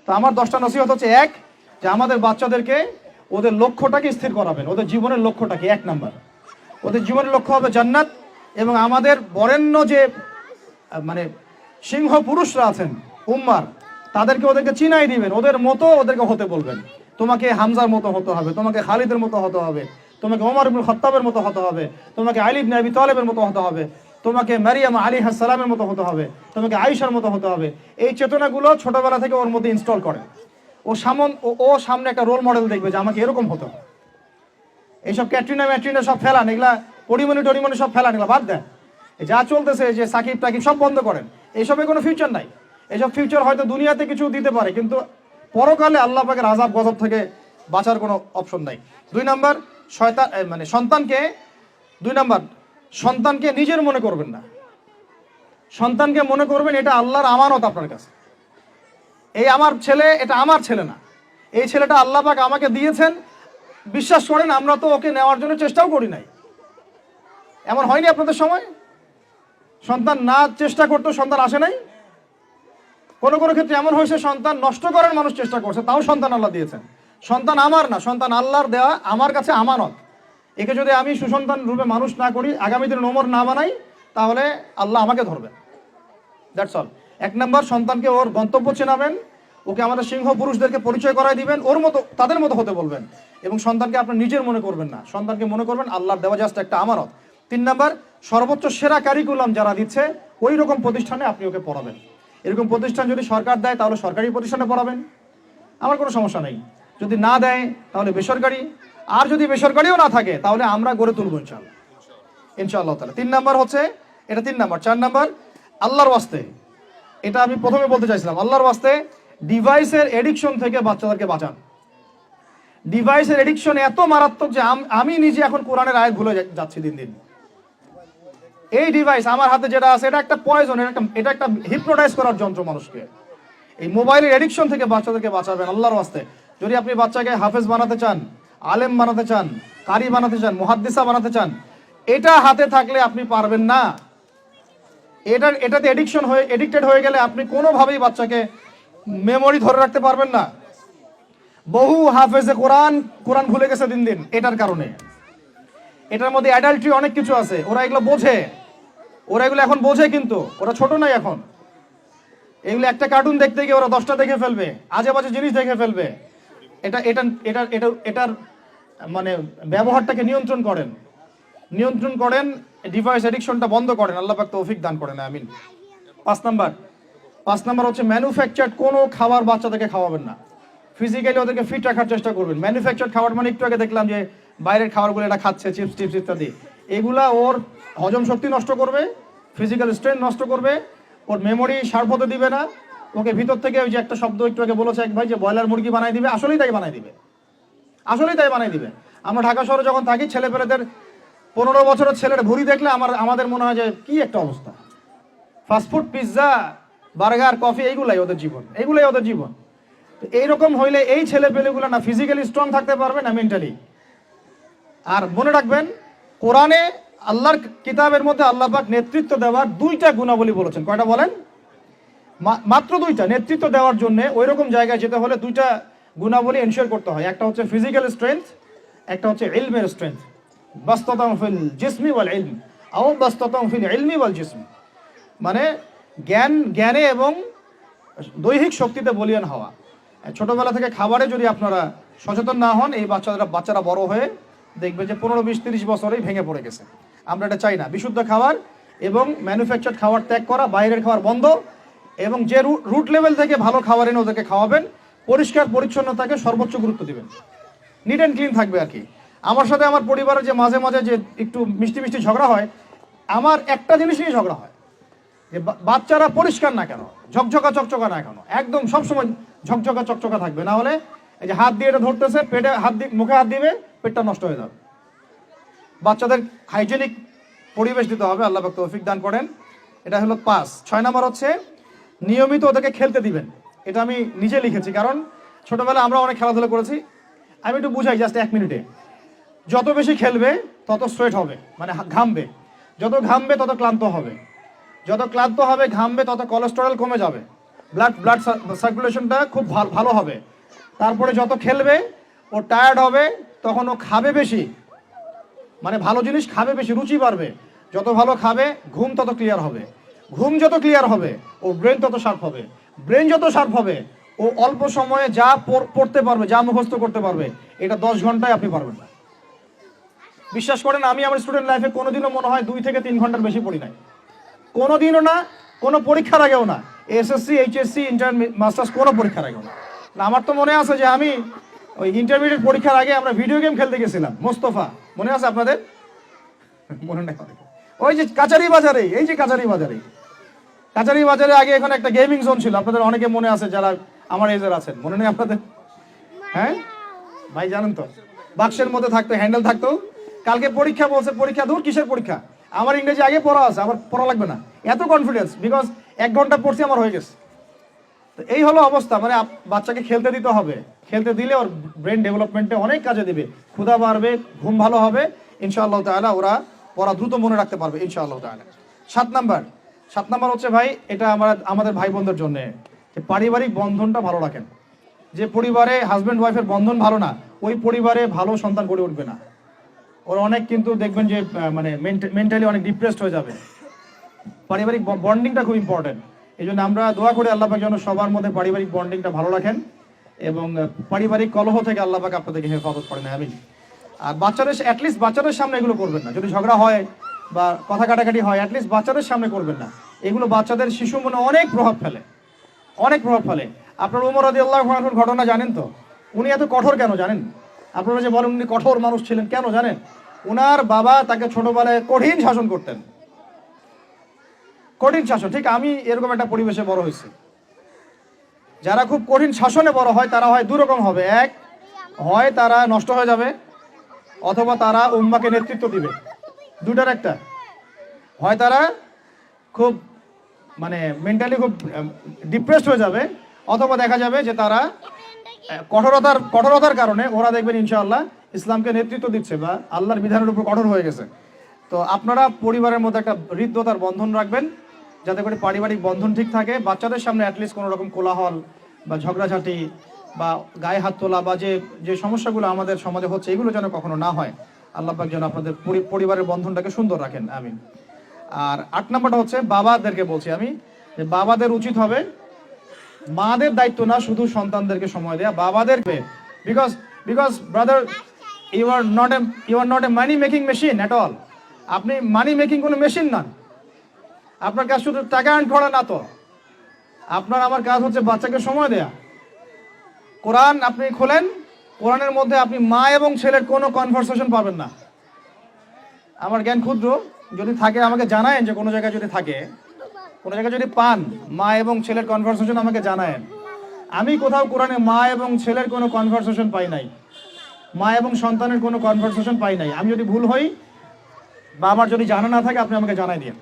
তো আমার 10টা নসিহত হচ্ছে, এক, যে আমাদের বাচ্চাদেরকে ওদের লক্ষ্যটাকে স্থির করাবেন, ওদের জীবনের লক্ষ্যটাকে। 1 নাম্বার, ওদের জীবনের লক্ষ্য হবে জান্নাত। এবং আমাদের বরেণ্য যে মানে সিংহ পুরুষরা আছেন উম্মার, ওদেরকে চিনাই দিবেন, ওদের মতো ওদেরকে হতে বলবেন। তোমাকে হামজার মতো হতে হবে, তোমাকে খালিদের মতো হতে হবে, তোমাকে ওমর ইবনে খাত্তাবের মতো হতে হবে, তোমাকে আলী ইবনে আবি তালেবের মতো হতে হবে, তোমাকে মারিয়াম আলাইহিস সালামের মতো হতে হবে, তোমাকে আয়েশার মতো হতে হবে। এই চেতনাগুলো ছোটবেলা থেকে ওর মধ্যে ইনস্টল করে। ও সামনে একটা রোল মডেল দেখবে যে আমাকে এরকম হতে হবে। এইসব ম্যাট্রিনা সব ফেলান, এগুলা টরিমনি সব ফেলান, এগুলা বাদ দেন। যা চলতেছে যে সাকিব টাকিব সব বন্ধ করেন, এইসবের কোনো ফিউচার নাই। এইসব ফিউচার হয়তো দুনিয়াতে কিছু দিতে পারে, কিন্তু পরকালে আল্লাহ পাকের আযাব গজব থেকে বাঁচার কোনো অপশন নাই। 2 নাম্বার, সন্তানকে নিজের মনে করবেন না। সন্তানকে মনে করবেন এটা আল্লাহর আমানত আপনার কাছে। এই আমার ছেলে, এটা আমার ছেলে না, এই ছেলেটা আল্লাহ পাক আমাকে দিয়েছেন। বিশ্বাস করেন, আমরা তো ওকে নেওয়ার জন্য চেষ্টাও করি নাই। এমন হয়নি আপনাদের সময়? সন্তান না চেষ্টা করতো সন্তান আসে নাই? কোনো ক্ষেত্রে এমন হয়েছে সন্তান নষ্ট করার মানুষ চেষ্টা করছে, তাও সন্তান আল্লাহ দিয়েছেন। সন্তান আমার না, সন্তান আল্লাহর দেওয়া, আমার কাছে আমানত। একে যদি আমি সুসন্তান রূপে মানুষ না করি, আগামী দিনে ওমর না বানাই, তাহলে আল্লাহ আমাকে ধরবেন। That's all. 1 নাম্বার, সন্তানকে ওর গন্তব্য চেনাবেন, ওকে আমাদের সিংহ পুরুষদেরকে পরিচয় করাই দিবেন, ওর মতো তাদের মতো হতে বলবেন। এবং সন্তানকে আপনার নিজের মনে করবেন না, সন্তানকে মনে করবেন আল্লাহর দেওয়া জাস্ট একটা আমানত। 3 নাম্বার, সর্বোচ্চ সেরা কারিকুলাম যারা দিচ্ছে ওই রকম প্রতিষ্ঠানে আপনি ওকে পড়াবেন। এরকম প্রতিষ্ঠান যদি সরকার দেয় তাহলে সরকারি প্রতিষ্ঠানে পড়াবেন, আমার কোনো সমস্যা নেই। যদি না দেয় তাহলে বেসরকারি, আর যদি বেসরকারিও না থাকে তাহলে আমরা গড়ে তুলব ইনশাআল্লাহ তাআলা। 3 নাম্বার হচ্ছে এটা, 3 নাম্বার। 4 নাম্বার, আল্লাহর ওয়াস্তে, এটা আমি প্রথমে বলতে চাইছিলাম, আল্লাহর ওয়াস্তে ডিভাইসের এডিকশন থেকে বাচ্চাদেরকে বাঁচান। ডিভাইসের এডিকশন এত মারাত্মক যে আমি নিজে এখন কোরআনের আয়াত ভুলে যাচ্ছি দিন দিন। এই ডিভাইস আমার হাতে যেটা আছে, এটা একটা পয়জন, এটা একটা হিপনোটাইজ করার যন্ত্র মানুষকে। এই মোবাইলের এডিকশন থেকে বাচ্চাদেরকে বাঁচাবেন আল্লাহর ওয়াস্তে। যদি আপনি বাচ্চাকে হাফেজ বানাতে চান, আলেম বানাতে চান, কারি বানাতে চান, মুহাদ্দিসা বানাতে চান, এটা হাতে থাকলে আপনি পারবেন না। এটাতে এডিক্টেড হয়ে গেলে আপনি কোনোভাবেই বাচ্চাকে মেমোরি ধরে রাখতে পারবেন না। বহু হাফেজে কোরআন ভুলে গেছে দিন দিন এটার কারণে। এটার মধ্যে অ্যাডাল্ট্রি অনেক কিছু আছে, ওরা এগুলো বোঝে, এখন বোঝে, কিন্তু ওরা ছোট নাই এখন। এগুলো একটা কার্টুন দেখতে গিয়ে ওরা 10টা দেখে ফেলবে, আজে বাজে জিনিস দেখে ফেলবে। এটার মানে ব্যবহারটাকে নিয়ন্ত্রণ করেন, ডিভাইস এডিকশনটা বন্ধ করেন, আল্লাহ পাক তৌফিক দান করেন, আমিন। 5 নাম্বার হচ্ছে ম্যানুফ্যাকচার্ড কোনো খাবার বাচ্চাদেরকে খাওয়াবেন না। ফিজিক্যালি ওদেরকে ফিট রাখার চেষ্টা করবেন। ম্যানুফ্যাকচার্ড খাবার মানে একটু আগে দেখলাম যে বাইরের খাবারগুলো এটা খাচ্ছে, চিপস টিপস ইত্যাদি, এগুলা ওর হজম শক্তি নষ্ট করবে, ফিজিক্যাল স্ট্রেংথ নষ্ট করবে, ওর মেমোরি শার্প হতে দিবে না। ওকে ভিতর থেকে ওই যে একটা শব্দ একটু আগে বলেছে এক ভাই, যে ব্রয়লার মুরগি বানাই দিবে, আসলেই তাই বানাই দিবে। আমরা ঢাকা শহরে যখন থাকি, ছেলেপেলেদের 15 বছরের ছেলের ভুঁড়ি দেখলে আমাদের মনে হয় যে কি একটা অবস্থা। ফাস্টফুড, পিৎজা, বার্গার, কফি, এইগুলাই ওদের জীবন। তো এইরকম হইলে এই ছেলেপেলেগুলো না ফিজিক্যালি স্ট্রং থাকতে পারবে না মেন্টালি। আর মনে রাখবেন, কোরআনে আল্লাহর কিতাবের মধ্যে আল্লাহ পাক নেতৃত্ব দেওয়ার 2টা গুণাবলী বলেছেন। কয়টা বলেন? মাত্র 2টা। নেতৃত্ব দেওয়ার জন্য ওই রকম জায়গায় যেতে হলে 2টা গুণাবলী এনশিওর করতে হয়। একটা হচ্ছে ফিজিক্যাল স্ট্রেংথ, একটা হচ্ছে ইলমের স্ট্রেংথ। বাসতাতাম ফিল জিসমি ওয়াল ইলম আও বাসতাতাম ফিল ইলমি ওয়াল জিসম, মানে জ্ঞানে এবং দৈহিক শক্তিতে বলীয়ান হওয়া। ছোটবেলা থেকে খাবারে যদি আপনারা সচেতন না হন, এই বাচ্চারা বড় হয়ে দেখবে যে 15, 20, 30 বছরেই ভেঙে পড়ে গেছে। আমরা এটা চাই না। বিশুদ্ধ খাবার এবং ম্যানুফ্যাকচার্ড খাবার ত্যাগ করা, বাইরের খাবার বন্ধ, এবং যে রুট লেভেল থেকে ভালো খাবার এনে ওদেরকে খাওয়াবেন। পরিষ্কার পরিচ্ছন্নতাকে সর্বোচ্চ গুরুত্ব দিবেন, নিট অ্যান্ড ক্লিন থাকবে আর কি। আমার সাথে আমার পরিবারে যে মাঝে মাঝে যে একটু মিষ্টি ঝগড়া হয়, আমার একটা জিনিস নিয়ে ঝগড়া হয়, যে বাচ্চারা পরিষ্কার না কেন, চকচকা না কেন, একদম সবসময় চকচকা থাকবে, না হলে এই যে হাত দিয়ে এটা ধরতেছে, পেটে হাত দিয়ে মুখে হাত দিবে, পেটটা নষ্ট হয়ে যাবে। বাচ্চাদের হাইজেনিক পরিবেশ দিতে হবে, আল্লাহ পাক তৌফিক দান করেন। এটা হলো 5। 6 নাম্বার হচ্ছে নিয়মিত ওদেরকে খেলতে দিবেন। এটা আমি নিজে লিখেছি, কারণ ছোটবেলায় আমরা অনেক খেলাধুলা করেছি। আমি একটু বুঝাই জাস্ট 1 মিনিটে। যত বেশি খেলবে তত সোয়েট হবে, মানে ঘামবে। যত ঘামবে তত ক্লান্ত হবে, ঘামবে তত কোলেস্টেরল কমে যাবে, ব্লাড সার্কুলেশনটা খুব ভালো হবে। তারপরে যত খেলবে ও টায়ার্ড হবে, তখন ও খাবে বেশি, মানে ভালো জিনিস খাবে বেশি, রুচি বাড়বে। যত ভালো খাবে ঘুম তত ক্লিয়ার হবে, ঘুম যত ক্লিয়ার হবে ও ব্রেন তত শার্প হবে, ব্রেন যত শার্প হবে ও অল্প সময়ে যা পড়তে পারবে, যা মুখস্থ করতে পারবে, এটা 10 ঘন্টায় আপনি পারবেন না। বিশ্বাস করেন, আমি আমার স্টুডেন্ট লাইফে কোনোদিনও মনে হয় 2 থেকে 3 ঘন্টার বেশি পড়ি নাই, কোনোদিনও না, কোনো পরীক্ষার আগেও না, এসএসসি এইচএসসি ইন্টার মাস্টার্স কোনো পরীক্ষার আগেও না। আমার তো মনে আছে যে আমি ওই ইন্টারমিডিয়েট পরীক্ষার আগে আমরা ভিডিও গেম খেলতে গেছিলাম, মোস্তফা, মনে আছে আপনাদের? মনে নেই? ওই যে কাচারি বাজারে, এই যে কাচারি বাজারে আগে এখানে একটা গেমিং জোন ছিল, আপনাদের অনেকে মনে আছে যারা আমার এজের আছেন, মনে নেই আপনাদের? হ্যাঁ ভাই, জানেন তো, বাক্সের মধ্যে থাকতো, হ্যান্ডেল থাকতো। কালকে পরীক্ষা বলছে, পরীক্ষা দূর, কিসের পরীক্ষা, আমার ইংরেজি আগে পড়া আছে, আমার পড়া লাগবে না, এত কনফিডেন্স, বিকজ 1 ঘন্টা পড়ছি, আমার হয়ে গেছে। তো এই হলো অবস্থা, মানে বাচ্চাকে খেলতে দিতে হবে, খেলতে দিলে ওর ব্রেন ডেভেলপমেন্টে অনেক কাজে দিবে, ক্ষুধা বাড়বে, ঘুম ভালো হবে, ইনশাআল্লাহ তাআলা ওরা পড়া দ্রুত মনে রাখতে পারবে ইনশাআল্লাহ তাআলা। 7 নাম্বার হচ্ছে ভাই, এটা আমাদের ভাই বোনদের জন্য, যে পারিবারিক বন্ধনটা ভালো রাখেন। যে পরিবারে হাজব্যান্ড ওয়াইফের বন্ধন ভালো না, ওই পরিবারে ভালো সন্তান গড়ে উঠবে না। ওরা অনেক কিন্তু দেখবেন যে মানে মেন্টালি অনেক ডিপ্রেসড হয়ে যাবে। পারিবারিক বন্ডিংটা খুব ইম্পর্টেন্ট। এই জন্য আমরা দোয়া করি আল্লাহ পাক যেন সবার মধ্যে পারিবারিক বন্ডিংটা ভালো রাখেন এবং পারিবারিক কলহ থেকে আল্লাহ পাক আপনাদেরকে হেফাজত করেন, আমিন। আর অ্যাটলিস্ট বাচ্চাদের সামনে এগুলো করবেন না, যদি ঝগড়া হয় বা কথা কাটাকাটি হয়, অ্যাটলিস্ট বাচ্চাদের সামনে করবেন না। এগুলো বাচ্চাদের শিশু মনে অনেক প্রভাব ফেলে, অনেক প্রভাব ফেলে। আপনার ওমর রাদিয়াল্লাহু আনহুর ঘটনা জানেন তো? উনি এত কঠোর কেন জানেন? আপনারা যে বলেন উনি কঠোর মানুষ ছিলেন, কেন জানেন? ওনার বাবা তাকে ছোটবেলায় কঠিন শাসন করতেন, কঠিন শাসন। ঠিক আমি এরকম একটা পরিবেশে বড় হয়েছি। যারা খুব কঠিন শাসনে বড় হয় তারা হয় দুরকম হবে, এক হয় তারা নষ্ট হয়ে যাবে, অথবা তারা উম্মাকে নেতৃত্ব দিবে। দুটার একটা, হয় তারা খুব মানে মেন্টালি খুব ডিপ্রেসড হয়ে যাবে, অথবা দেখা যাবে যে তারা কঠোরতার কারণে ওরা দেখবেন ইনশাআল্লাহ ইসলামকে নেতৃত্ব দিচ্ছে বা আল্লাহর বিধানের উপর কঠোর হয়ে গেছে। তো আপনারা পরিবারের মধ্যে একটা হৃদ্যতার বন্ধন রাখবেন, যাতে করে পারিবারিক বন্ধন ঠিক থাকে। বাচ্চাদের সামনে অ্যাটলিস্ট কোনো রকম কোলাহল বা ঝগড়াঝাটি বা গায়ে হাত তোলা বা যে সমস্যাগুলো আমাদের সমাজে হচ্ছে, এগুলো যেন কখনো না হয়। আল্লাহ পাক যেন আপনাদের পরিবারের বন্ধনটাকে সুন্দর রাখেন, আমিন। আর 8 নাম্বারটা হচ্ছে বাবাদেরকে বলছি আমি, যে বাবাদের উচিত হবে মাদের দায়িত্ব না শুধু সন্তানদেরকে সময় দেয়া, বাবাদেরকে। Because brother, you are not a money making machine at all. আপনি মানি মেকিং কোনো মেশিন না, আপনার কাজ শুধু টাকা আর্ন করা না। তো আপনার আমার কাজ হচ্ছে বাচ্চাকে সময় দেয়া। কোরআন আপনি খোলেন, কোরআনের মধ্যে আপনি মা এবং ছেলের কোনো কনভারসেশন পাবেন না। আমার জ্ঞান ক্ষুদ্র, যদি থাকে আমাকে জানায়েন, যে কোনো জায়গায় যদি থাকে, কোনো জায়গায় যদি পান মা এবং ছেলের কনভারসেশন আমাকে জানায়েন। আমি কোথাও কোরআনে মা এবং ছেলের কোনো কনভারসেশন পাই নাই, মা এবং সন্তানের কোনো কনভারসেশন পাই নাই। আমি যদি ভুল হই বা আমার যদি জানা না থাকে আপনি আমাকে জানাই দিন।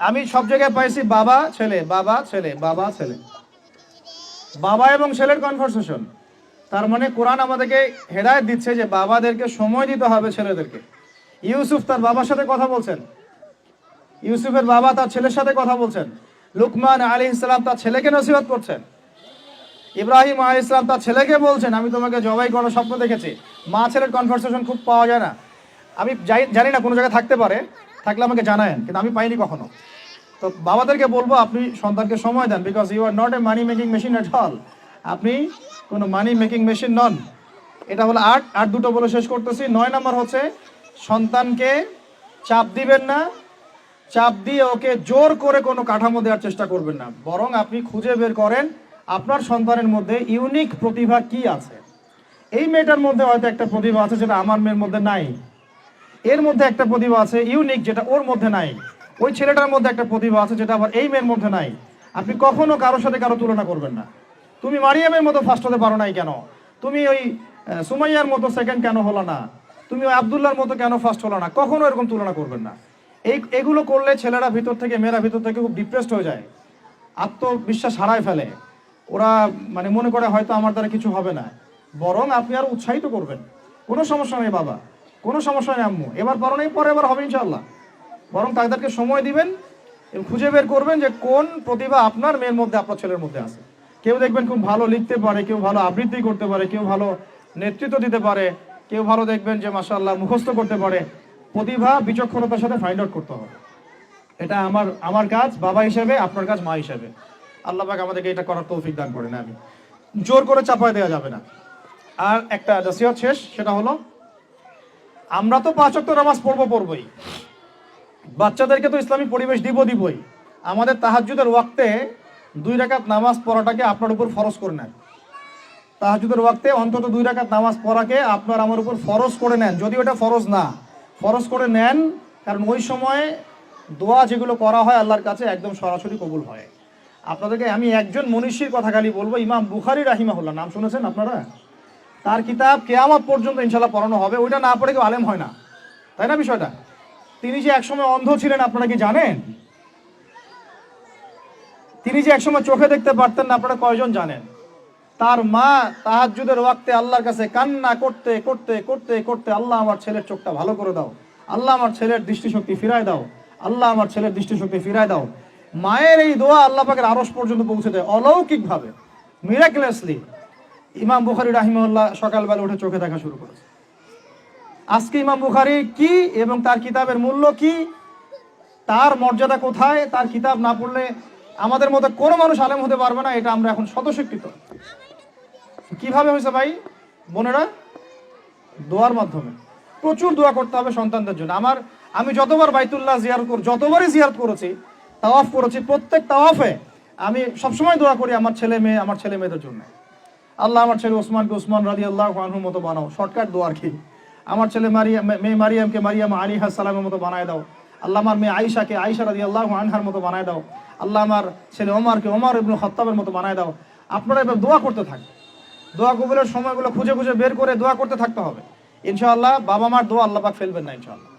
আমি সব জায়গায় পাইছি বাবা ছেলে, বাবা ছেলে, বাবা ছেলে, বাবা এবং ছেলের কনভারসেশন। তার মানে কোরআন আমাদেরকে হেদায়েত দিচ্ছে যে বাবাদেরকে সময় দিতে হবে ছেলেদেরকে। ইউসুফ তার বাবার সাথে কথা বলছেন, ইউসুফের বাবা তার ছেলের সাথে কথা বলছেন, লুকমান আলাইহিস সালাম তার ছেলেকে নসিহত করছেন, ইব্রাহিম আলাইহিস সালাম তার ছেলেকে বলছেন আমি তোমাকে জবাই করার স্বপ্ন দেখেছি। মা ছেলের কনভারসেশন খুব পাওয়া যায় না। আমি জানি না, কোনো জায়গায় থাকতে পারে, থাকলে আমাকে জানায়েন, কিন্তু আমি পাইনি কখনো। তো বাবাদেরকে বলবো আপনি সন্তানকে সময় দেন, because you are not a money making machine at all. আপনি কোনো মানি মেকিং মেশিন নন। এটা হলো 8 দুটো বলে শেষ করতেছি। 9 নাম্বার হচ্ছে সন্তানকে চাপ দিবেন না, চাপ দিয়ে ওকে জোর করে কোনো কাঠামো দেওয়ার চেষ্টা করবেন না, বরং আপনি খুঁজে বের করেন আপনার সন্তানের মধ্যে ইউনিক প্রতিভা কি আছে। এই মেয়েটার মধ্যে হয়তো একটা প্রতিভা আছে যেটা আমার মেয়ের মধ্যে নাই, এর মধ্যে একটা প্রতিভা আছে ইউনিক যেটা ওর মধ্যে নাই, ওই ছেলেটার মধ্যে একটা প্রতিভা আছে যেটা আবার এই মেয়ের মধ্যে নাই। আপনি কখনো কারোর সাথে কারো তুলনা করবেন না। তুমি মারিয়ামের মতো ফার্স্ট হতে পারো নাই কেন, তুমি ওই সুমাইয়ার মতো সেকেন্ড কেন হলো না, তুমি ওই আবদুল্লাহর মতো কেন ফার্স্ট হলো না, কখনো এরকম তুলনা করবেন না। এগুলো করলে ছেলেরা ভিতর থেকে, মেয়েরা ভিতর থেকে খুব ডিপ্রেসড হয়ে যায়, আত্মবিশ্বাস হারায় ফেলে। ওরা মানে মনে করে হয়তো আমার দ্বারা কিছু হবে না। বরং আপনি আরো উৎসাহিত করবেন, কোনো সমস্যা নেই বাবা, কোনো সমস্যা নেই আম্মু, এবার পারো নাই, পরে এবার হবে ইনশাআল্লাহ। বরং তাদেরকে সময় দিবেন, এবং খুঁজে বের করবেন যে কোন প্রতিভা আপনার মেয়ের মধ্যে, আপনার ছেলের মধ্যে আছে। কেউ দেখবেন খুব ভালো লিখতে পারে, কেউ ভালো আবৃত্তি করতে পারে, কেউ ভালো নেতৃত্ব দিতে পারে, কেউ ভালো দেখবেন যে মাশাআল্লাহ মুখস্থ করতে পারে। প্রতিভা বিচক্ষণতার সাথে ফাইন্ড আউট করতে হবে। এটা আমার কাজ বাবা হিসেবে, আপনার কাজ মা হিসেবে। আল্লাহ পাক আমাদেরকে এটা করার তৌফিক দান করেন। আমি জোর করে চাপায় দেওয়া যাবে না। আর একটা নসিহত শেষ, সেটা হলো আমরা তো 5 ওয়াক্ত নামাজ পড়বই, বাচ্চাদেরকে তো ইসলামিক পরিবেশ দিবই। আমাদের তাহাজ্জুদের ওয়াক্তে 2 রাকাত নামাজ পড়াটাকে আপনার উপর ফরজ করে নেন। তাহাজ্জুদের ওয়াক্তে অন্তত 2 রাকাত নামাজ পড়াকে আপনার আমার উপর ফরজ করে নেন, যদি ওটা ফরজ না, ফরজ করে নেন। কারণ ওই সময় দোয়া যেগুলো করা হয় আল্লাহর কাছে একদম সরাসরি কবুল হয়। আপনাদেরকে আমি একজন মনীষীর কথা খালি বলবো, ইমাম বুখারী রাহিমাহুল্লাহ, নাম শুনেছেন আপনারা? তার কিতাব কিয়ামত পর্যন্ত ইনশাআল্লাহ পড়ানো হবে। ওইটা না পড়ে কেউ আলেম হয় না, তাই না বিষয়টা? তিনি যে একসময় অন্ধ ছিলেন আপনারা কি জানেন? তিনি যে একসময় চোখে দেখতে পারতেন না, আপনারা কয়জন জানেন? তার মা তাহাজ্জুদের ওয়াক্তে আল্লাহর কাছে কান্না করতে করতে করতে করতে, আল্লাহ আমার ছেলের চোখটা ভালো করে দাও, আল্লাহ আমার ছেলের দৃষ্টিশক্তি ফিরায় দাও, আল্লাহ আমার ছেলের দৃষ্টিশক্তি ফিরায় দাও। মায়ের এই দোয়া আল্লাহ পাকের আরশ পর্যন্ত পৌঁছে দেয় অলৌকিকভাবে, মিরাকুলাসলি। ইমাম বুখারী রাহিমাহুল্লাহ সকালবেলা উঠে চোখে দেখা শুরু করেছে। আজকে ইমাম বুখারী কি এবং তার কিতাবের মূল্য কি, তার মর্যাদা কোথায়, তার কিতাব না পড়লে আমাদের মতো কোনো মানুষ আলেম হতে পারবে না, এটা আমরা এখন স্বতঃস্বীকৃত। কিভাবে হয়েছে ভাই বোনেরা? দোয়ার মাধ্যমে। প্রচুর দোয়া করতে হবে সন্তানদের জন্য। আমি যতবার বাইতুল্লাহ যতবারই জিয়ারত করেছি, তাওয়াফ করেছি, প্রত্যেক তাওয়াফে আমি সবসময় দোয়া করি আমার ছেলে মেয়েদের জন্য। আল্লাহ আমার ছেলে ওসমানকে ওসমান রাদিয়াল্লাহু আনহুর মতো বানাও। শর্টকাট দোয়া আর কি। আমার ছেলে মেয়ে মারিয়ামকে মারিয়াম আলাইহিস সালামের মতো বানায় দাও। আল্লাহ আমার মেয়ে আয়েশাকে আয়েশা রাদিয়াল্লাহু আনহার মতো বানায় দাও। আল্লাহ আমার ছেলে ওমরকে ওমর ইবনে খাত্তাবের মতো বানায় দাও। আপনারা এবার দোয়া করতে থাকেন। দোয়া কবুলের সময়গুলো খুঁজে খুঁজে বের করে দোয়া করতে থাকতে হবে ইনশাআল্লাহ। বাবা মার দোয়া আল্লাহ পাক ফেলবেন না ইনশাআল্লাহ।